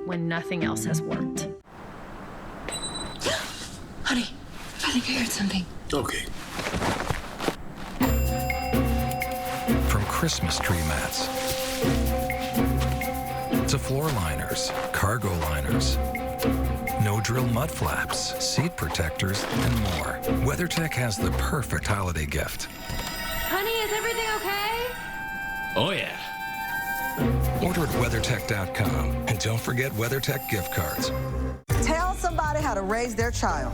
when nothing else has worked. Honey, I think I heard something. Okay. From Christmas tree mats to floor liners, cargo liners, no-drill mud flaps, seat protectors, and more. WeatherTech has the perfect holiday gift. Honey, is everything okay? Oh, yeah. Order at WeatherTech.com, and don't forget WeatherTech gift cards. Tell somebody how to raise their child.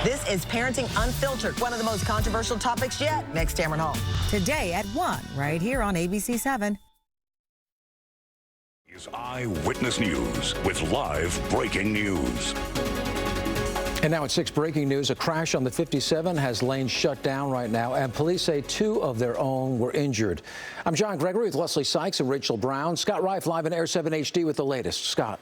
This is Parenting Unfiltered, one of the most controversial topics yet. Next, Tamron Hall. Today at 1, right here on ABC 7. Is Eyewitness News with live breaking news. And now at 6, breaking news. A crash on the 57 has lanes shut down right now, and police say 2 of their own were injured. I'm John Gregory with Leslie Sykes and Rachel Brown. Scott Reif live in Air 7 HD with the latest. Scott.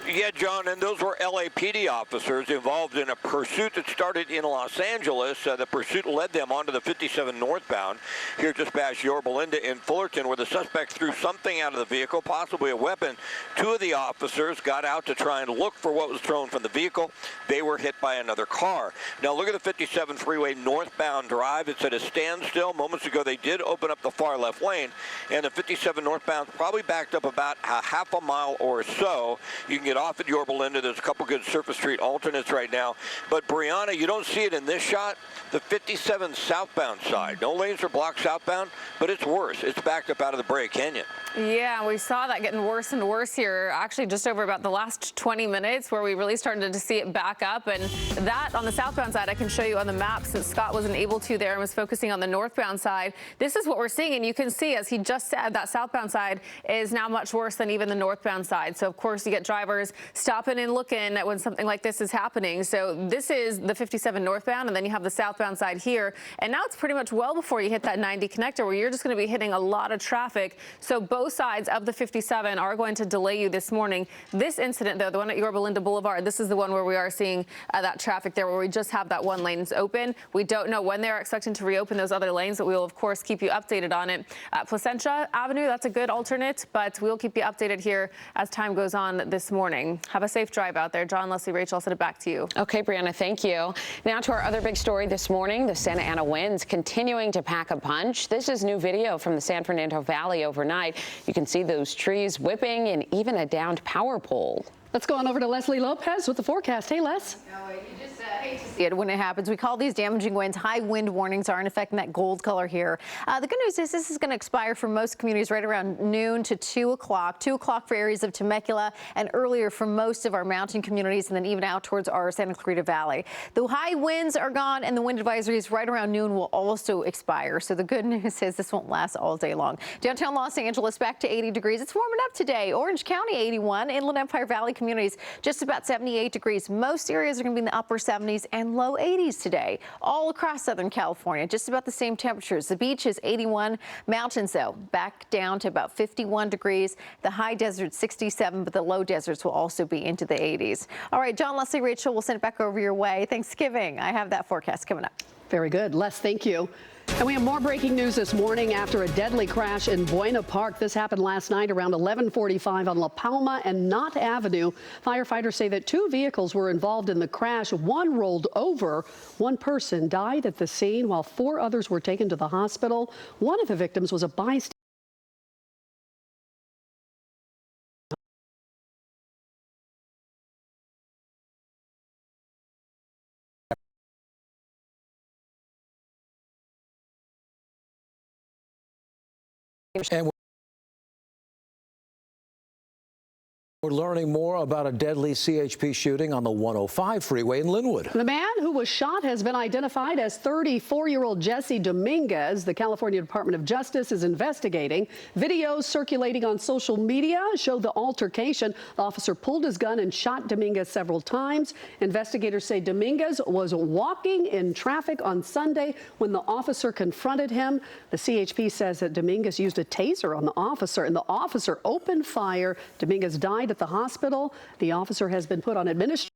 Yeah, John, and those were LAPD officers involved in a pursuit that started in Los Angeles. The pursuit led them onto the 57 northbound here just past Yorba Linda in Fullerton, where the suspect threw something out of the vehicle, possibly a weapon. 2 of the officers got out to try and look for what was thrown from the vehicle. They were hit by another car. Now look at the 57 freeway northbound drive. It's at a standstill. Moments ago, they did open up the far left lane, and the 57 northbound probably backed up about a half a mile or so. You can get off at Yorba Linda. There's a couple good surface street alternates right now. But Brianna, you don't see it in this shot. The 57 southbound side. No lanes are blocked southbound, but it's worse. It's backed up out of the Brea Canyon. Yeah, we saw that getting worse and worse here, actually just over about the last 20 minutes where we really started to see it back up. And that on the southbound side, I can show you on the map since Scott wasn't able to there and was focusing on the northbound side. This is what we're seeing, and you can see, as he just said, that southbound side is now much worse than even the northbound side. So, of course, you get drivers stopping and looking at when something like this is happening. So this is the 57 northbound, and then you have the southbound side here. And now it's pretty much well before you hit that 90 connector where you're just going to be hitting a lot of traffic. So both sides of the 57 are going to delay you this morning. This incident, though, the one at Yorba Linda Boulevard, this is the one where we are seeing that traffic there, where we just have that one lane open. We don't know when they're expecting to reopen those other lanes, but we will, of course, keep you updated on it. Placentia Avenue, that's a good alternate, but we'll keep you updated here as time goes on this morning. Have a safe drive out there. John, Leslie, Rachel, I'll send it back to you. Okay, Brianna, thank you. Now to our other big story this morning, the Santa Ana winds continuing to pack a punch. This is new video from the San Fernando Valley overnight. You can see those trees whipping and even a downed power pole. Let's go on over to Leslie Lopez with the forecast. Hey, Les. You just hate to see it when it happens. We call these damaging winds. High wind warnings are in effect in that gold color here. The good news is this is going to expire for most communities right around noon to 2 o'clock. 2 o'clock for areas of Temecula, and earlier for most of our mountain communities, and then even out towards our Santa Clarita Valley. The high winds are gone, and the wind advisories right around noon will also expire. So the good news is this won't last all day long. Downtown Los Angeles back to 80 degrees. It's warming up today. Orange County 81. Inland Empire Valley communities just about 78 degrees. Most areas are going to be in the upper 70s and low 80s today. All across Southern California, just about the same temperatures. The beach is 81. Mountains, though, back down to about 51 degrees. The high desert 67, but the low deserts will also be into the 80s. All right, John, Leslie, Rachel, we'll send it back over your way. Thanksgiving, I have that forecast coming up. Very good. Les, thank you. And we have more breaking news this morning after a deadly crash in Buena Park. This happened last night around 11:45 on La Palma and Knott Avenue. Firefighters say that 2 vehicles were involved in the crash. One rolled over. 1 person died at the scene while 4 others were taken to the hospital. One of the victims was a bystander. And we're learning more about a deadly CHP shooting on the 105 freeway in Linwood. The man who was shot has been identified as 34-year-old Jesse Dominguez. The California Department of Justice is investigating. Videos circulating on social media show the altercation. The officer pulled his gun and shot Dominguez several times. Investigators say Dominguez was walking in traffic on Sunday when the officer confronted him. The CHP says that Dominguez used a taser on the officer, and the officer opened fire. Dominguez died at the hospital. The officer has been put on administrative